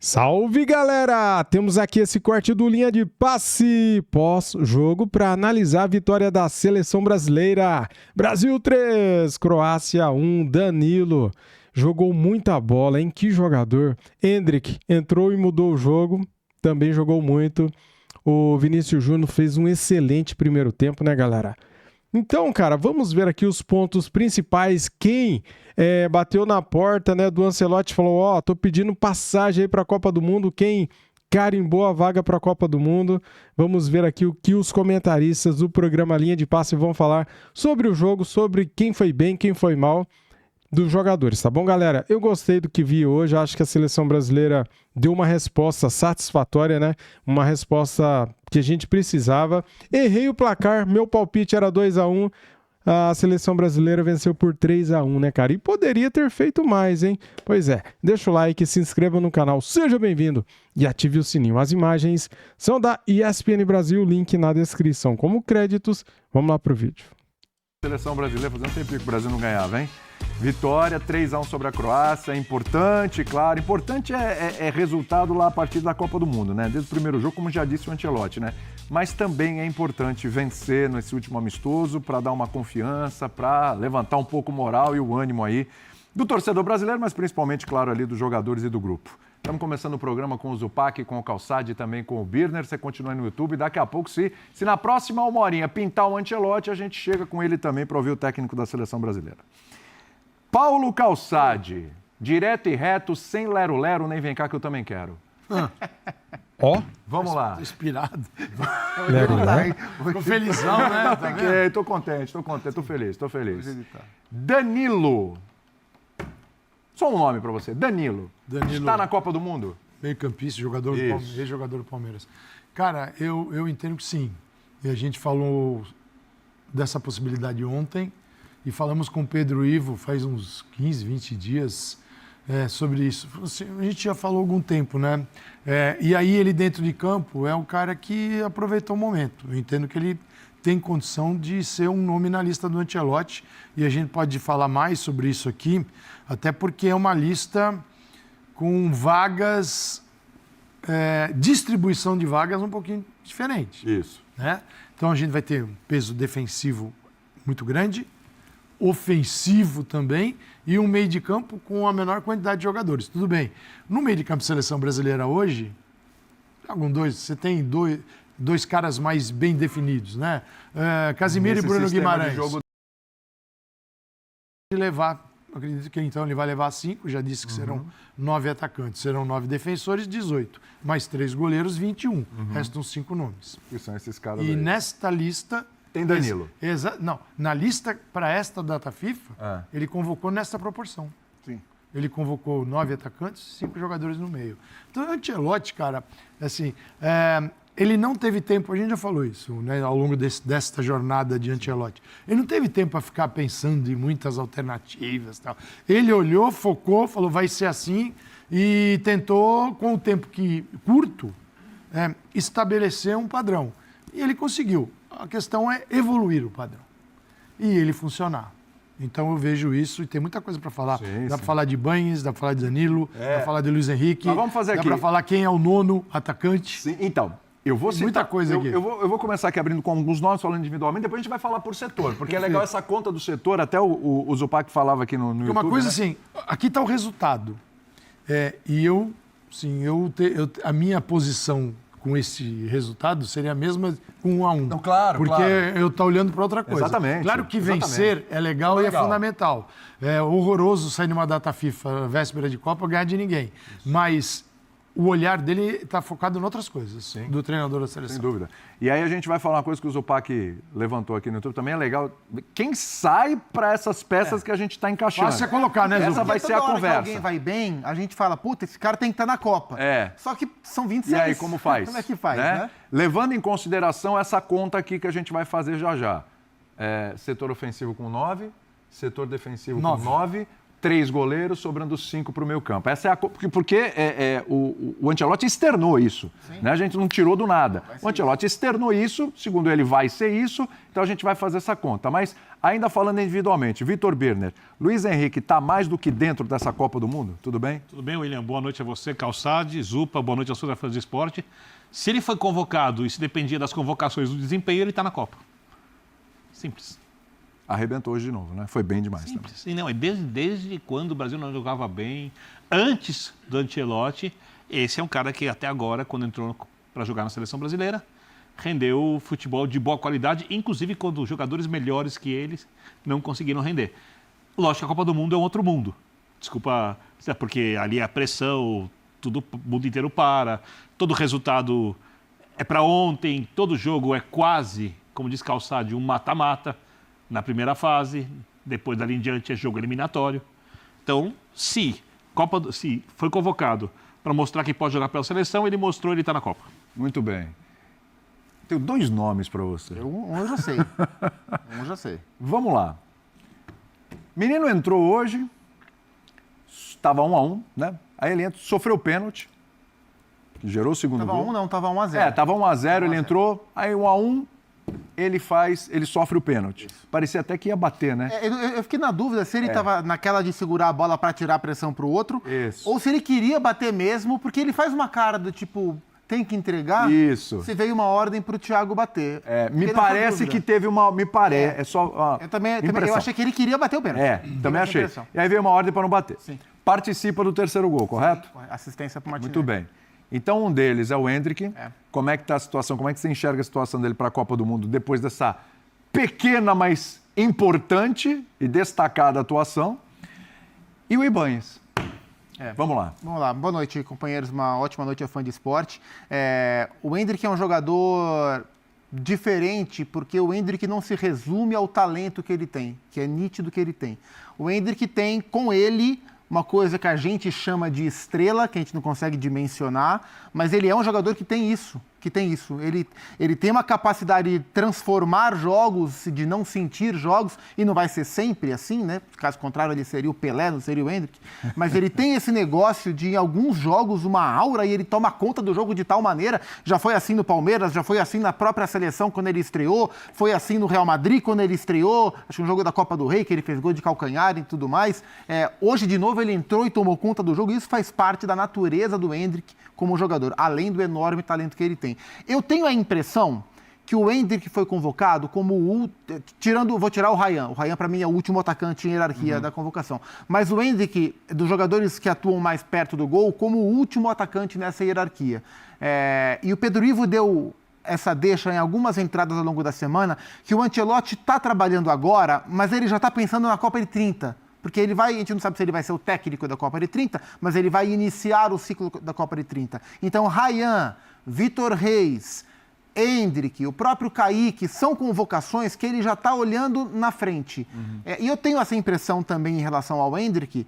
Salve, galera! Temos aqui esse corte do Linha de Passe pós-jogo para analisar a vitória da seleção brasileira. Brasil 3, Croácia 1, Danilo. Jogou muita bola, hein? Que jogador. Endrick entrou e mudou o jogo, também jogou muito. O Vinícius Júnior fez um excelente primeiro tempo, né, galera? Então, cara, vamos ver aqui os pontos principais. Quem bateu na porta, né, do Ancelotti, falou, tô pedindo passagem aí para a Copa do Mundo. Quem carimbou a vaga para a Copa do Mundo. Vamos ver aqui o que os comentaristas do programa Linha de Passe vão falar sobre o jogo, sobre quem foi bem, quem foi mal dos jogadores, tá bom, galera? Eu gostei do que vi hoje, acho que a seleção brasileira deu uma resposta satisfatória, né? Uma resposta que a gente precisava. Errei o placar, meu palpite era 2-1, a seleção brasileira venceu por 3-1, né, cara? E poderia ter feito mais, hein? Pois é, deixa o like, se inscreva no canal, seja bem-vindo e ative o sininho. As imagens são da ESPN Brasil, link na descrição. Como créditos, vamos lá pro vídeo. Seleção brasileira, fazendo tempo que o Brasil não ganhava, hein? Vitória, 3-1 sobre a Croácia, é importante, claro. Importante é resultado lá a partir da Copa do Mundo, né? Desde o primeiro jogo, como já disse o Ancelotti, né? Mas também é importante vencer nesse último amistoso para dar uma confiança, para levantar um pouco o moral e o ânimo aí do torcedor brasileiro, mas principalmente, claro, ali dos jogadores e do grupo. Estamos começando o programa com o Zupac, com o Calçade e também com o Birner. Você continua aí no YouTube. Daqui a pouco, se na próxima uma horinha pintar o Ancelotti, a gente chega com ele também para ouvir o técnico da seleção brasileira. Paulo Calçade, direto e reto, sem lero-lero, nem vem cá que eu também quero. Ó, vamos lá. Tô inspirado. lero-lero. Ficou felizão, né? Tá vendo? Tô contente, tô feliz. Danilo. Só um nome para você, Danilo. Está na Copa do Mundo? Meio-campista, ex-jogador do Palmeiras. Cara, eu entendo que sim. E a gente falou dessa possibilidade ontem e falamos com o Pedro Ivo faz uns 15, 20 dias sobre isso. A gente já falou há algum tempo, né? E aí ele dentro de campo é um cara que aproveitou o momento. Eu entendo que ele tem condição de ser um nome na lista do Ancelotti e a gente pode falar mais sobre isso aqui, até porque é uma lista com vagas, distribuição de vagas um pouquinho diferente. Isso. Né? Então a gente vai ter um peso defensivo muito grande, ofensivo também e um meio de campo com a menor quantidade de jogadores. Tudo bem. No meio de campo da seleção brasileira hoje, você tem dois caras mais bem definidos, né? Casimiro e Bruno Guimarães. Acredito que então ele vai levar 5, já disse que serão 9 atacantes, serão 9 defensores, 18. Mais 3 goleiros, 21. Restam 5 nomes. Que são esses caras E aí. nesta lista... Tem Danilo. Não, na lista para esta data FIFA, ele convocou nessa proporção. Sim. Ele convocou 9 atacantes, 5 jogadores no meio. Então o Ancelotti, cara, assim... ele não teve tempo, a gente já falou isso, né, ao longo desta jornada de Ancelotti. Ele não teve tempo para ficar pensando em muitas alternativas. Tal. Ele olhou, focou, falou, vai ser assim, e tentou, com o tempo curto, estabelecer um padrão. E ele conseguiu. A questão é evoluir o padrão. E ele funcionar. Então eu vejo isso e tem muita coisa para falar. Dá para falar de Banhes, dá para falar de Danilo, dá para falar de Luiz Henrique. Mas vamos fazer dá aqui. para falar quem é o nono atacante. Sim, então... Eu vou citar, muita coisa aqui. Eu vou começar aqui abrindo com alguns nomes, falando individualmente, depois a gente vai falar por setor, porque é legal essa conta do setor, até o Zupac falava aqui no YouTube. Uma coisa né? assim, aqui está o resultado. A minha posição com esse resultado seria a mesma com 1-1. Não, claro, porque eu estou olhando para outra coisa. Exatamente. Claro que vencer é legal e é fundamental. É horroroso sair numa data FIFA, véspera de Copa, ganhar de ninguém. Isso. Mas... o olhar dele está focado em outras coisas, do treinador da seleção. Sem dúvida. E aí a gente vai falar uma coisa que o Zupac levantou aqui no YouTube, também é legal. Quem sai para essas peças que a gente está encaixando? Fácil é colocar, né, Zupac? Essa vai ser a conversa. Que alguém vai bem, a gente fala, puta, esse cara tem que estar na Copa. Só que são 26. E aí, como faz? Como é que faz, né? Levando em consideração essa conta aqui que a gente vai fazer já já. Setor ofensivo com 9, setor defensivo com 9, 3 goleiros, sobrando 5 para o meio campo. Essa é porque o Ancelotti externou isso, né? A gente não tirou do nada. O Ancelotti externou isso, segundo ele vai ser isso, então a gente vai fazer essa conta. Mas ainda falando individualmente, Vitor Birner, Luiz Henrique está mais do que dentro dessa Copa do Mundo? Tudo bem? Tudo bem, William? Boa noite a você, Calçade, Zupa, boa noite aos seus fãs de esporte. Se ele foi convocado e se dependia das convocações do desempenho, ele está na Copa. Simples. Arrebentou hoje de novo, né? Foi bem demais. Simples. Também. Não, desde quando o Brasil não jogava bem, antes do Ancelotti, esse é um cara que até agora, quando entrou para jogar na seleção brasileira, rendeu futebol de boa qualidade, inclusive quando jogadores melhores que eles não conseguiram render. Lógico que a Copa do Mundo é um outro mundo. Desculpa, porque ali é a pressão, o mundo inteiro para, todo resultado é para ontem, todo jogo é quase, como diz Calçade, um mata-mata. Na primeira fase, depois dali em diante é jogo eliminatório. Então, se foi convocado para mostrar que pode jogar pela seleção, ele mostrou, ele está na Copa. Muito bem. Tenho 2 nomes para você. Um eu já sei. Um eu já sei. Vamos lá. Menino entrou hoje, estava 1-1, né? Aí ele sofreu o pênalti, que gerou o segundo gol. Tava 1 não, tava 1-0. Tava 1-0, ele entrou, aí 1-1, ele sofre o pênalti. Isso. Parecia até que ia bater, né? Eu fiquei na dúvida se ele estava naquela de segurar a bola para tirar a pressão pro outro, ou se ele queria bater mesmo, porque ele faz uma cara do tipo, tem que entregar. Isso. Se veio uma ordem pro Thiago bater. Me parece que teve uma... Me parece. É só eu também eu achei que ele queria bater o pênalti. Também achei. E aí veio uma ordem para não bater. Sim. Participa do terceiro gol, correto? Sim. Assistência pro Martinelli. Muito bem. Então, um deles é o Endrick. Como é que está a situação? Como é que você enxerga a situação dele para a Copa do Mundo depois dessa pequena, mas importante e destacada atuação? E o Ibanez. Vamos lá. Vamos lá. Boa noite, companheiros. Uma ótima noite a fã de esporte. O Endrick é um jogador diferente porque o Endrick não se resume ao talento que ele tem, que é nítido que ele tem. O Endrick tem com ele uma coisa que a gente chama de estrela, que a gente não consegue dimensionar, mas ele é um jogador que tem isso. Ele tem uma capacidade de transformar jogos, de não sentir jogos, e não vai ser sempre assim, né? Caso contrário, ele seria o Pelé, não seria o Endrick. Mas ele tem esse negócio de, em alguns jogos, uma aura, e ele toma conta do jogo de tal maneira. Já foi assim no Palmeiras, já foi assim na própria seleção quando ele estreou, foi assim no Real Madrid quando ele estreou, acho que no jogo da Copa do Rei, que ele fez gol de calcanhar e tudo mais. Hoje, de novo, ele entrou e tomou conta do jogo, e isso faz parte da natureza do Endrick como jogador, além do enorme talento que ele tem. Eu tenho a impressão que o Endrick foi convocado como vou tirar o Ryan. O Ryan, para mim, é o último atacante em hierarquia da convocação. Mas o Endrick, dos jogadores que atuam mais perto do gol, como o último atacante nessa hierarquia. E o Pedro Ivo deu essa deixa em algumas entradas ao longo da semana, que o Ancelotti está trabalhando agora, mas ele já está pensando na Copa de 30. Porque a gente não sabe se ele vai ser o técnico da Copa de 30, mas ele vai iniciar o ciclo da Copa de 30. Então, Ryan, Vitor Reis, Endrick, o próprio Kaique, são convocações que ele já está olhando na frente. E eu tenho essa impressão também em relação ao Endrick,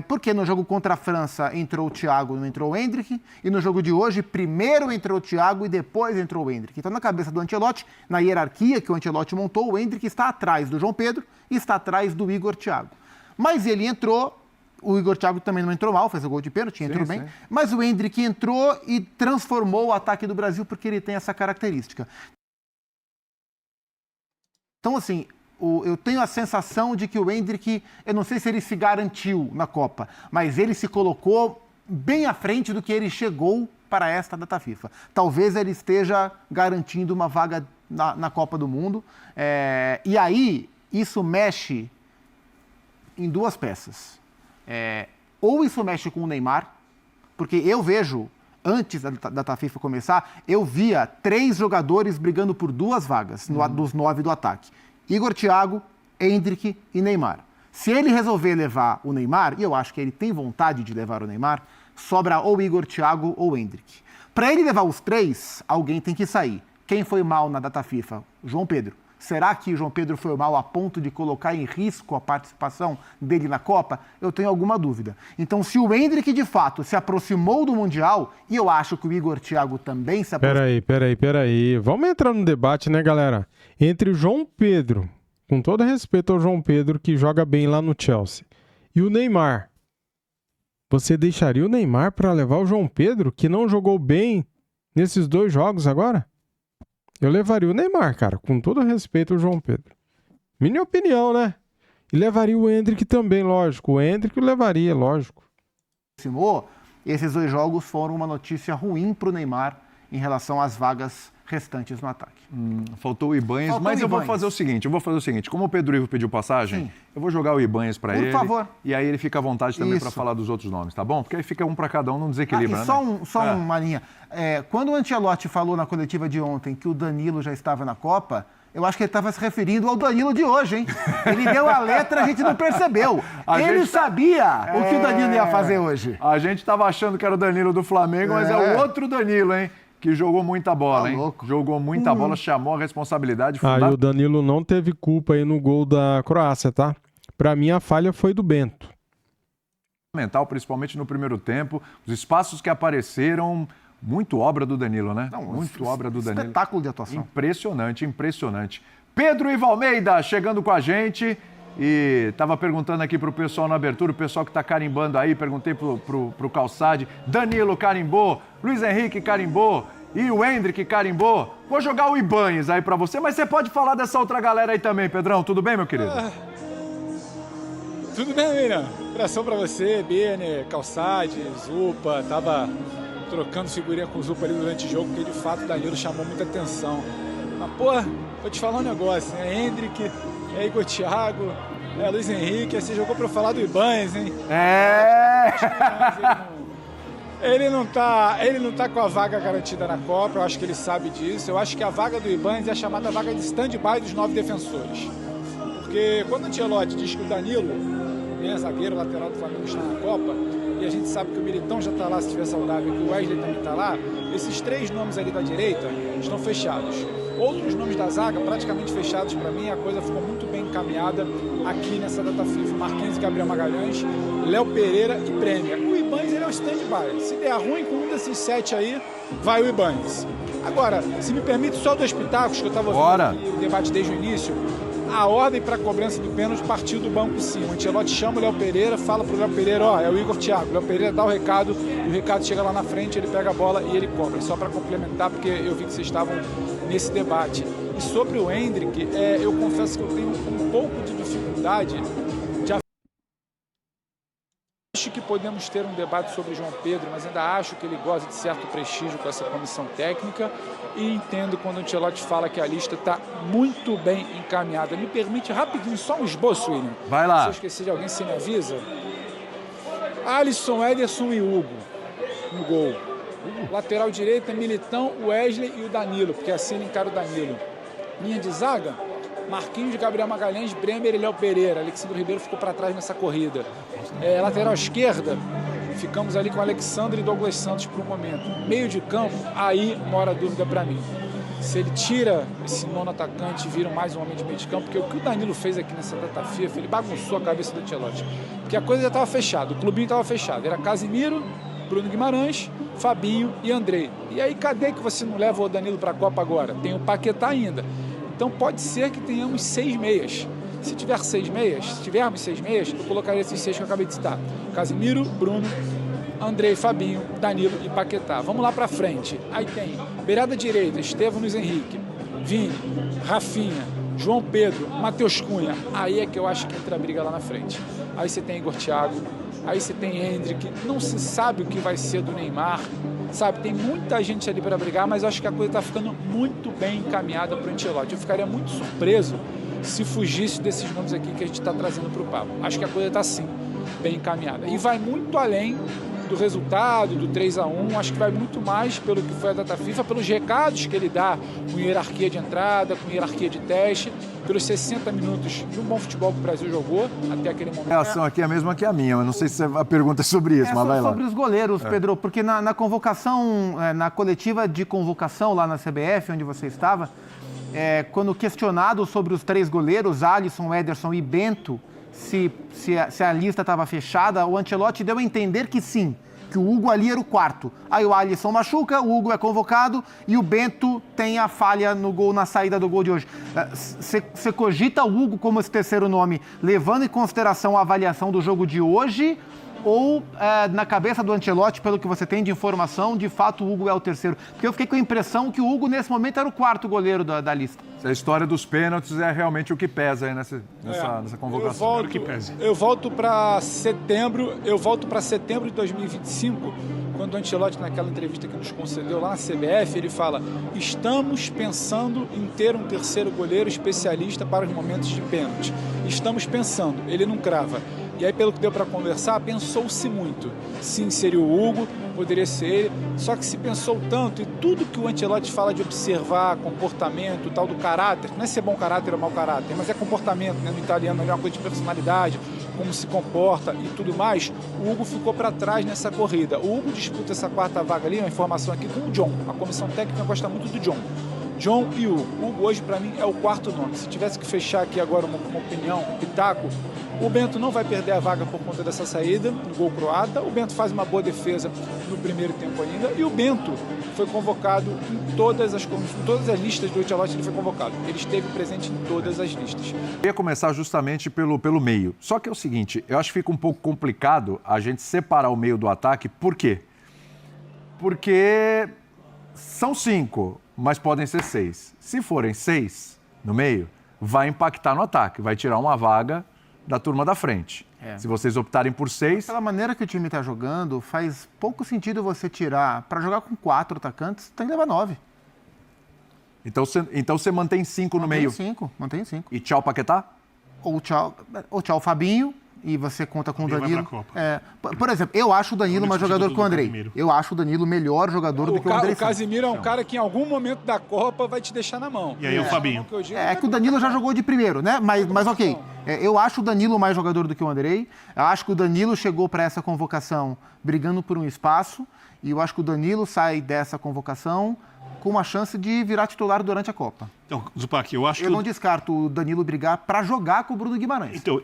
porque no jogo contra a França entrou o Thiago, não entrou o Endrick, e no jogo de hoje, primeiro entrou o Thiago e depois entrou o Endrick. Então, na cabeça do Ancelotti, na hierarquia que o Ancelotti montou, o Endrick está atrás do João Pedro e está atrás do Igor Thiago. Mas ele entrou, o Igor Thiago também não entrou mal, fez o gol de pênalti, entrou bem. Mas o Endrick entrou e transformou o ataque do Brasil porque ele tem essa característica. Então, assim, eu tenho a sensação de que o Endrick, eu não sei se ele se garantiu na Copa, mas ele se colocou bem à frente do que ele chegou para esta data FIFA. Talvez ele esteja garantindo uma vaga na Copa do Mundo. E aí, isso mexe em 2 peças. Ou isso mexe com o Neymar, porque eu vejo, antes da data FIFA começar, eu via 3 jogadores brigando por 2 vagas dos 9 do ataque. Igor Thiago, Endrick e Neymar. Se ele resolver levar o Neymar, e eu acho que ele tem vontade de levar o Neymar, sobra ou Igor Thiago ou Endrick. Para ele levar os 3, alguém tem que sair. Quem foi mal na data FIFA? João Pedro. Será que o João Pedro foi mal a ponto de colocar em risco a participação dele na Copa? Eu tenho alguma dúvida. Então, se o Endrick, de fato, se aproximou do Mundial, e eu acho que o Igor Thiago também se aproximou... Peraí. Vamos entrar no debate, né, galera? Entre o João Pedro, com todo respeito ao João Pedro, que joga bem lá no Chelsea, E o Neymar? Você deixaria o Neymar para levar o João Pedro, que não jogou bem nesses 2 jogos agora? Eu levaria o Neymar, cara, com todo respeito ao João Pedro. Minha opinião, né? E levaria o Endrick também, lógico. O Endrick levaria, lógico. Esses 2 jogos foram uma notícia ruim para o Neymar em relação às vagas restantes no ataque. Faltou o Ibanez, mas eu vou fazer o seguinte, como o Pedro Ivo pediu passagem, eu vou jogar o Ibanez para ele. Por favor. E aí ele fica à vontade também para falar dos outros nomes, tá bom? Porque aí fica um para cada um, não desequilibra, né? Só uma linha. Quando o Ancelotti falou na coletiva de ontem que o Danilo já estava na Copa, eu acho que ele estava se referindo ao Danilo de hoje, hein? Ele deu a letra, a gente não percebeu. Ele sabia o que o Danilo ia fazer hoje. A gente estava achando que era o Danilo do Flamengo, mas é o outro Danilo, hein? Que jogou muita bola, hein? Louco. Jogou muita bola, chamou a responsabilidade. E o Danilo não teve culpa aí no gol da Croácia, tá? Pra mim, a falha foi do Bento. Fundamental, principalmente no primeiro tempo. Os espaços que apareceram, muito obra do Danilo, né? Muito obra do Danilo. Espetáculo de atuação. Impressionante, impressionante. Pedro Ivo Almeida chegando com a gente. E estava perguntando aqui para o pessoal na abertura, o pessoal que está carimbando aí, perguntei pro Calçade, Danilo carimbou, Luiz Henrique carimbou e o Endrick carimbou. Vou jogar o Ibanez aí para você, mas você pode falar dessa outra galera aí também, Pedrão. Tudo bem, meu querido? Tudo bem, William. Abração para você, Bene, Calçade, Zupa. Tava trocando figurinha com o Zupa ali durante o jogo, porque de fato o Danilo chamou muita atenção. Mas, pô, vou te falar um negócio, né? Endrick, Igor Thiago, Luiz Henrique, você jogou pra eu falar do Ibanez, hein? Ele não tá com a vaga garantida na Copa, eu acho que ele sabe disso. Eu acho que a vaga do Ibanez é a chamada vaga de stand-by dos 9 defensores. Porque quando o Ancelotti diz que o Danilo, zagueiro lateral do Flamengo, está na Copa, e a gente sabe que o Militão já está lá se estiver saudável, que o Wesley também está lá, esses 3 nomes ali da direita estão fechados. Outros nomes da zaga praticamente fechados para mim, a coisa ficou muito bem encaminhada aqui nessa data FIFA. Marquinhos e Gabriel Magalhães, Léo Pereira e Premier. O Ibanez ele é o stand-by. Se der ruim com um desses 7 aí, vai o Ibanez. Agora, se me permite só 2 pitacos, que eu estava ouvindo aqui o debate desde o início, a ordem para a cobrança do pênalti partiu do banco sim. O Ancelotti chama o Léo Pereira, fala pro Léo Pereira, é o Igor Thiago. O Léo Pereira dá o recado, e o recado chega lá na frente, ele pega a bola e ele cobra. Só para complementar, porque eu vi que vocês estavam nesse debate. E sobre o Endrick, eu confesso que eu tenho um pouco de dificuldade de... Acho que podemos ter um debate sobre o João Pedro, mas ainda acho que ele goza de certo prestígio com essa comissão técnica e entendo quando o Ancelotti fala que a lista está muito bem encaminhada. Me permite rapidinho só um esboço, William. Vai lá. Se eu esquecer de alguém, você me avisa. Alisson, Ederson e Hugo no gol. Lateral direito é Militão, Wesley e o Danilo, porque assim ele encara o Danilo. Linha de zaga, Marquinhos, Gabriel Magalhães, Bremer e Léo Pereira. Alexandre Ribeiro ficou para trás nessa corrida. Lateral esquerda, ficamos ali com Alexandre e Douglas Santos por um momento. Meio de campo, aí mora a dúvida para mim. Se ele tira esse nono atacante e vira mais um homem de meio de campo, porque o que o Danilo fez aqui nessa data FIFA, ele bagunçou a cabeça do Ancelotti. Porque a coisa já estava fechada, o clubinho estava fechado. Era Casimiro, Bruno Guimarães, Fabinho e Andrei. E aí, cadê que você não leva o Danilo para a Copa agora? Tem o Paquetá ainda. Então pode ser que tenhamos 6 meias. Se tivermos 6 meias, eu colocaria esses 6 que eu acabei de citar. Casimiro, Bruno, Andrei, Fabinho, Danilo e Paquetá. Vamos lá para frente. Aí tem beirada direita, Estevão, Luiz Henrique, Vini, Rafinha, João Pedro, Matheus Cunha. Aí é que eu acho que entra a briga lá na frente. Aí você tem Igor Thiago, aí você tem Endrick. Não se sabe o que vai ser do Neymar. Sabe, tem muita gente ali para brigar, mas eu acho que a coisa está ficando muito bem encaminhada para o Ancelotti. Eu ficaria muito surpreso se fugisse desses nomes aqui que a gente está trazendo para o papo. Acho que a coisa está sim bem encaminhada. E vai muito além do resultado, do 3-1, acho que vai muito mais pelo que foi a data FIFA, pelos recados que ele dá, com hierarquia de entrada, com hierarquia de teste, pelos 60 minutos de um bom futebol que o Brasil jogou até aquele momento. A reação aqui é a mesma que a minha, mas não sei se a pergunta é sobre isso, mas vai lá. Sobre os goleiros, Pedro, porque na convocação, na coletiva de convocação lá na CBF, onde você estava, quando questionado sobre os 3 goleiros, Alisson, Ederson e Bento, se a lista estava fechada, o Ancelotti deu a entender que sim, que o Hugo ali era o quarto. Aí o Alisson machuca, o Hugo é convocado e o Bento tem a falha no gol, na saída do gol de hoje. Você cogita o Hugo como esse terceiro nome, levando em consideração a avaliação do jogo de hoje? Ou na cabeça do Ancelotti, pelo que você tem de informação, de fato o Hugo é o terceiro? Porque eu fiquei com a impressão que o Hugo, nesse momento, era o quarto goleiro da lista. A história dos pênaltis é realmente o que pesa aí nessa convocação. Eu volto para setembro de 2025, quando o Ancelotti, naquela entrevista que nos concedeu lá na CBF, ele fala: estamos pensando em ter um terceiro goleiro especialista para os momentos de pênalti. Estamos pensando, ele não crava. E aí, pelo que deu para conversar, pensou-se muito. Sim, seria o Hugo, poderia ser ele. Só que se pensou tanto, e tudo que o Ancelotti fala de observar, comportamento, tal do caráter, não é ser bom caráter ou mau caráter, mas é comportamento, né? No italiano é uma coisa de personalidade, como se comporta e tudo mais, o Hugo ficou para trás nessa corrida. O Hugo disputa essa quarta vaga ali, uma informação aqui, com o John. A comissão técnica gosta muito do John. John e Hugo. Hugo hoje, para mim, é o quarto nome. Se tivesse que fechar aqui agora uma opinião, um pitaco, o Bento não vai perder a vaga por conta dessa saída no gol croata. O Bento faz uma boa defesa no primeiro tempo ainda. E o Bento foi convocado em todas as listas do Ancelotti, ele foi convocado. Ele esteve presente em todas as listas. Eu ia começar justamente pelo meio. Só que é o seguinte, eu acho que fica um pouco complicado a gente separar o meio do ataque. Por quê? Porque são 5, mas podem ser 6. Se forem 6 no meio, vai impactar no ataque, vai tirar uma vaga da turma da frente. Se vocês optarem por 6... Pela maneira que o time está jogando, faz pouco sentido você tirar. Para jogar com 4 atacantes, tem que levar 9. Então você mantém 5 no meio. Mantém 5. E tchau, Paquetá? Ou tchau, Fabinho. E você conta com o Danilo. Por exemplo, eu acho o Danilo mais jogador que o Andrei. Eu acho o Danilo melhor jogador do que o Andrei. O Casimiro é um cara que em algum momento da Copa vai te deixar na mão. E aí o Fabinho. Que o Danilo já jogou de primeiro, né? Mas ok. Eu acho o Danilo mais jogador do que o Andrei. Eu acho que o Danilo chegou para essa convocação brigando por um espaço. E eu acho que o Danilo sai dessa convocação com uma chance de virar titular durante a Copa. Então, Zupac, eu acho que... Eu não descarto o Danilo brigar para jogar com o Bruno Guimarães. Então,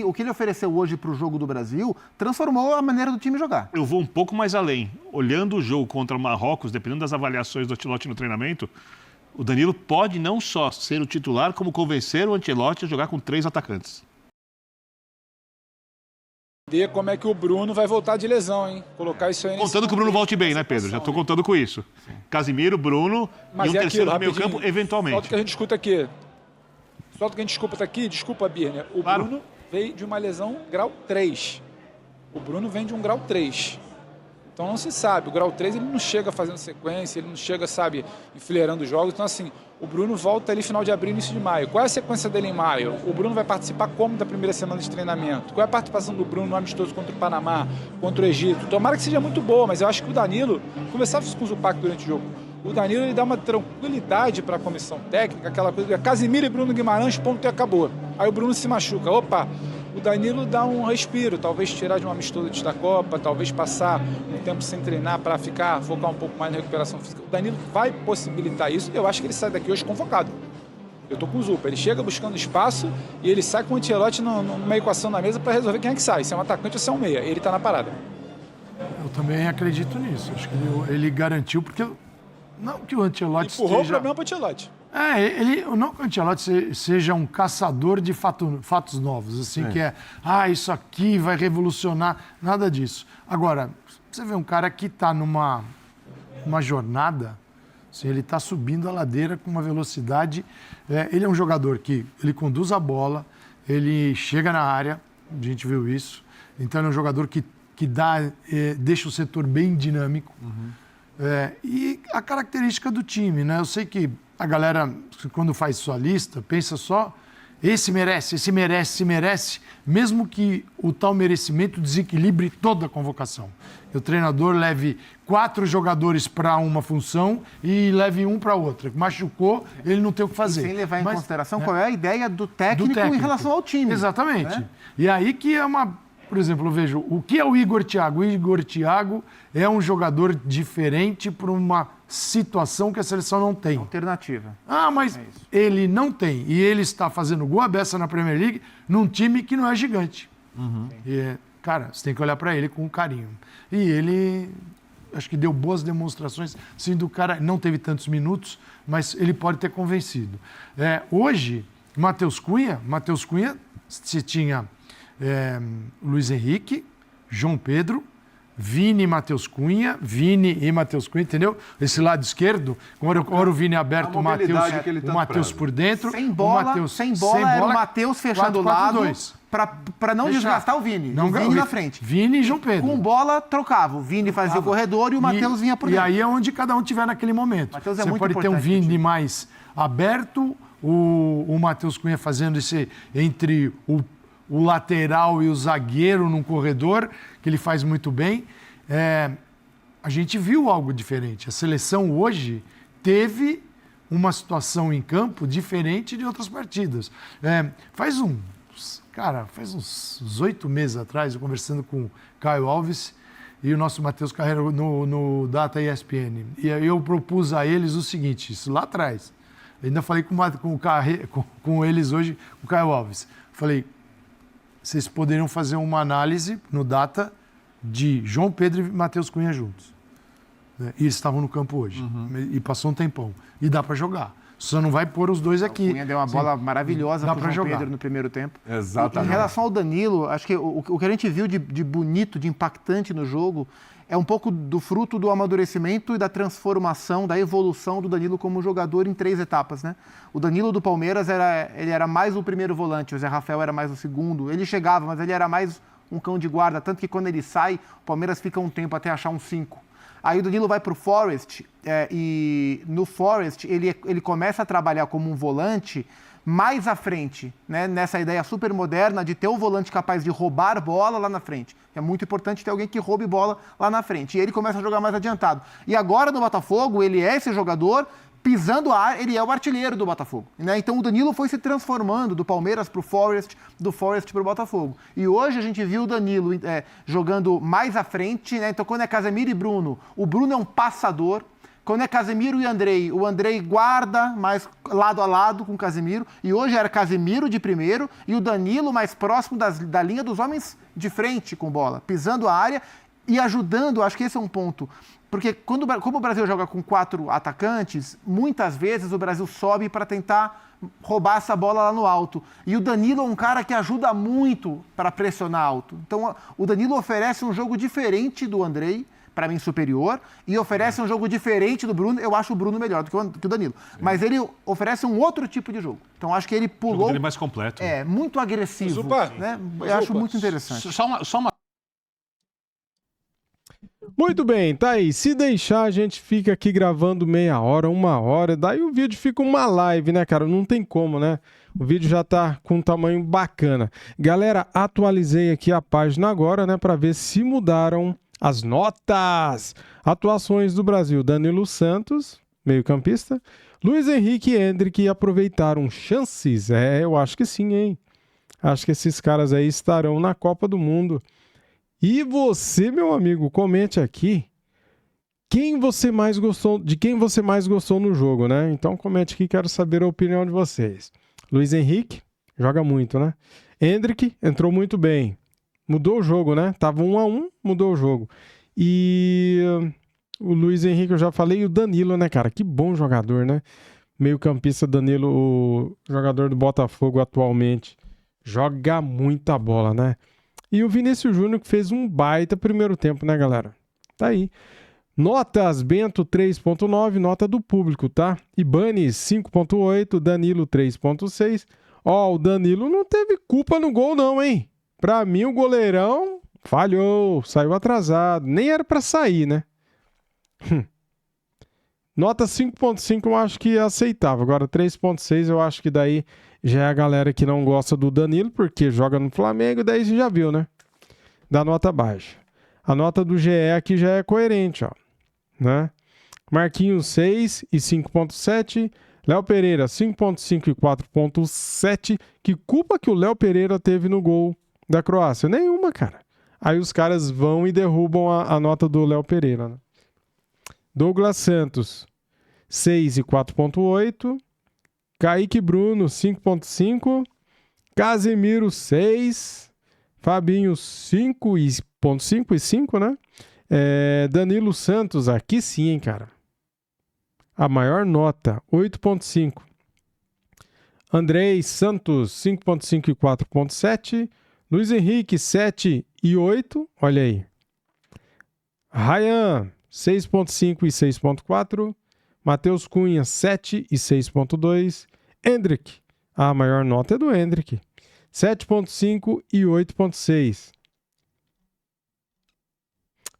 o que ele ofereceu hoje para o jogo do Brasil transformou a maneira do time jogar. Eu vou um pouco mais além. Olhando o jogo contra o Marrocos, dependendo das avaliações do Ancelotti no treinamento, o Danilo pode não só ser o titular, como convencer o Ancelotti a jogar com 3 atacantes. Ver como é que o Bruno vai voltar de lesão, hein? Colocar isso aí... Contando que o Bruno volte bem, né, Pedro? Já estou contando com isso. Sim. Casimiro, Bruno e um terceiro no meio campo, eventualmente. Solta o que a gente escuta aqui. Desculpa, Birner. O Bruno veio de uma lesão grau 3. O Bruno vem de um grau 3. Então não se sabe. O grau 3 ele não chega fazendo sequência, ele não chega, sabe, enfileirando jogos. Então, assim, o Bruno volta ali final de abril, início de maio. Qual é a sequência dele em maio? O Bruno vai participar como da primeira semana de treinamento? Qual é a participação do Bruno no amistoso contra o Panamá, contra o Egito? Tomara que seja muito boa, mas eu acho que o Danilo, conversava com o Zupac durante o jogo, o Danilo ele dá uma tranquilidade para a comissão técnica, aquela coisa, Casimiro e Bruno Guimarães, ponto e acabou. Aí o Bruno se machuca. Opa! O Danilo dá um respiro, talvez tirar de uma amistoso antes da Copa, talvez passar um tempo sem treinar para focar um pouco mais na recuperação física. O Danilo vai possibilitar isso. Eu acho que ele sai daqui hoje convocado. Eu estou com o Zupa. Ele chega buscando espaço e ele sai com o Ancelotti numa equação na mesa para resolver quem é que sai, se é um atacante ou se é um meia. Ele está na parada. Eu também acredito nisso. Acho que ele garantiu, porque não que o Ancelotti empurrou o problema para o Ancelotti. Não que o Ancelotti seja um caçador de fatos novos, assim, que isso aqui vai revolucionar, nada disso. Agora, você vê um cara que está numa jornada, assim, ele está subindo a ladeira com uma velocidade, ele é um jogador que ele conduz a bola, ele chega na área, a gente viu isso, então ele é um jogador que deixa o setor bem dinâmico, e a característica do time, né? Eu sei que a galera, quando faz sua lista, pensa só, esse merece, mesmo que o tal merecimento desequilibre toda a convocação. Que o treinador leve 4 jogadores para uma função e leve um para outra. Machucou, ele não tem o que fazer. E sem levar em consideração qual é a ideia do técnico em relação ao time. Exatamente. E aí que é uma... Por exemplo, eu vejo, o que é o Igor Thiago? O Igor Thiago é um jogador diferente para uma situação que a seleção não tem. Alternativa. Mas ele não tem. E ele está fazendo gol à beça na Premier League num time que não é gigante. cara, você tem que olhar para ele com carinho. E ele, acho que deu boas demonstrações, sim, do cara, não teve tantos minutos, mas ele pode ter convencido. Hoje, Matheus Cunha, você tinha Luiz Henrique, João Pedro, Vini e Matheus Cunha, entendeu? Esse lado esquerdo, ora o Vini aberto, o Matheus por dentro. Sem bola, era o Matheus fechando o lado para não desgastar o Vini. O Vini na frente. Vini e João Pedro. Com bola, trocava. O Vini fazia o corredor e o Matheus vinha por dentro. E aí é onde cada um tiver naquele momento. Matheus Você pode ter um Vini mais aberto, o Matheus Cunha fazendo esse entre o lateral e o zagueiro num corredor, que ele faz muito bem. A gente viu algo diferente. A seleção hoje teve uma situação em campo diferente de outras partidas. Faz uns 8 meses atrás, eu conversando com o Caio Alves e o nosso Matheus Carreira no Data ESPN. E aí eu propus a eles o seguinte, isso lá atrás. Eu ainda falei com eles hoje, com o Caio Alves. Falei, vocês poderiam fazer uma análise no Data de João Pedro e Matheus Cunha juntos. Né? E eles estavam no campo hoje. E passou um tempão. E dá para jogar. Só não vai pôr os dois aqui. O Cunha deu uma bola maravilhosa para o João Pedro no primeiro tempo. Exatamente. Em relação ao Danilo, acho que o que a gente viu de bonito, de impactante no jogo, é um pouco do fruto do amadurecimento e da transformação, da evolução do Danilo como jogador em 3 etapas, né? O Danilo do Palmeiras ele era mais o primeiro volante, o Zé Rafael era mais o segundo. Ele chegava, mas ele era mais um cão de guarda, tanto que quando ele sai, o Palmeiras fica um tempo até achar um 5. Aí o Danilo vai para o Forest e no Forest ele começa a trabalhar como um volante mais à frente, né? Nessa ideia super moderna de ter o volante capaz de roubar bola lá na frente. É muito importante ter alguém que roube bola lá na frente. E ele começa a jogar mais adiantado. E agora no Botafogo, ele é esse jogador, pisando a área, ele é o artilheiro do Botafogo. Né? Então o Danilo foi se transformando do Palmeiras para o Forest, do Forest para o Botafogo. E hoje a gente viu o Danilo jogando mais à frente, né? Então quando é Casemiro e Bruno, o Bruno é um passador. Quando é Casemiro e Andrei, o Andrei guarda mais lado a lado com o Casemiro. E hoje era Casemiro de primeiro e o Danilo mais próximo da linha dos homens de frente com bola, pisando a área e ajudando. Acho que esse é um ponto. Porque como o Brasil joga com 4 atacantes, muitas vezes o Brasil sobe para tentar roubar essa bola lá no alto. E o Danilo é um cara que ajuda muito para pressionar alto. Então o Danilo oferece um jogo diferente do Andrei, para mim superior, e oferece um jogo diferente do Bruno. Eu acho o Bruno melhor do que o Danilo. Mas ele oferece um outro tipo de jogo. Então acho que ele pulou... O jogo dele mais completo. Muito agressivo. Né? Eu acho muito interessante. Só uma... Muito bem, tá aí. Se deixar, a gente fica aqui gravando meia hora, 1 hora, daí o vídeo fica uma live, né, cara? Não tem como, né? O vídeo já tá com um tamanho bacana. Galera, atualizei aqui a página agora, né, para ver se mudaram as notas. Atuações do Brasil: Danilo Santos, meio-campista, Luiz Henrique e Endrick aproveitaram chances. Eu acho que sim, hein? Acho que esses caras aí estarão na Copa do Mundo. E você, meu amigo, comente aqui de quem você mais gostou no jogo, né? Então comente aqui, quero saber a opinião de vocês. Luiz Henrique, joga muito, né? Endrick entrou muito bem. Mudou o jogo, né? Tava 1-1, mudou o jogo. E o Luiz Henrique eu já falei, e o Danilo, né, cara? Que bom jogador, né? Meio-campista Danilo, o jogador do Botafogo atualmente. Joga muita bola, né? E o Vinícius Júnior que fez um baita primeiro tempo, né, galera? Tá aí. Notas: Bento 3.9, nota do público, tá? Ibanes 5.8, Danilo 3.6. Ó, o Danilo não teve culpa no gol não, hein? Pra mim o goleirão falhou, saiu atrasado. Nem era pra sair, né? Nota 5.5 eu acho que é aceitável. Agora 3.6 eu acho que daí já é a galera que não gosta do Danilo, porque joga no Flamengo, daí você já viu, né? Dá nota baixa. A nota do GE aqui já é coerente, ó. Né? Marquinhos 6 e 5.7. Léo Pereira 5.5 e 4.7. Que culpa que o Léo Pereira teve no gol da Croácia? Nenhuma, cara. Aí os caras vão e derrubam a nota do Léo Pereira, né? Douglas Santos 6 e 4.8. Kaique Bruno 5.5. Casemiro 6. Fabinho, 5,5 e 5, né? Danilo Santos, aqui sim, hein, cara. A maior nota, 8,5. Andrei Santos, 5,5 e 4,7. Luiz Henrique, 7 e 8. Olha aí. Ryan, 6,5 e 6,4. Matheus Cunha, 7 e 6,2. Hendrick, a maior nota é do Hendrick, 7,5 e 8,6.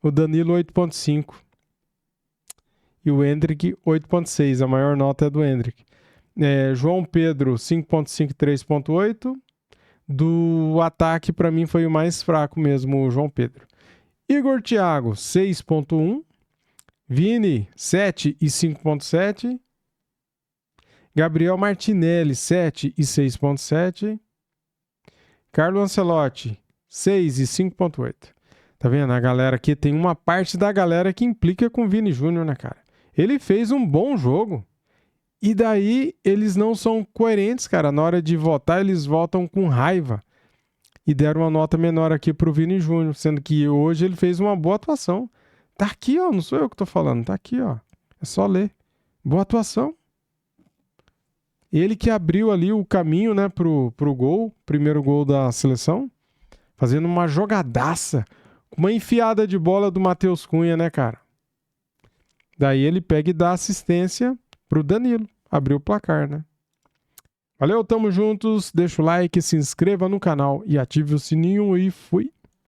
O Danilo, 8,5. E o Hendrick, 8,6. A maior nota é do Hendrick. João Pedro, 5,5 e 3,8. Do ataque, para mim, foi o mais fraco mesmo, o João Pedro. Igor Thiago, 6,1. Vini, 7 e 5,7. Gabriel Martinelli, 7 e 6,7. Carlo Ancelotti, 6 e 5,8. Tá vendo? A galera aqui, tem uma parte da galera que implica com o Vini Júnior, né, cara? Ele fez um bom jogo. E daí eles não são coerentes, cara. Na hora de votar, eles votam com raiva. E deram uma nota menor aqui pro Vini Júnior, sendo que hoje ele fez uma boa atuação. Tá aqui, ó. Não sou eu que tô falando. Tá aqui, ó. É só ler. Boa atuação. Ele que abriu ali o caminho, né, pro gol. Primeiro gol da seleção. Fazendo uma jogadaça. Uma enfiada de bola do Matheus Cunha, né, cara? Daí ele pega e dá assistência pro Danilo. Abriu o placar, né? Valeu, tamo juntos. Deixa o like, se inscreva no canal e ative o sininho e fui.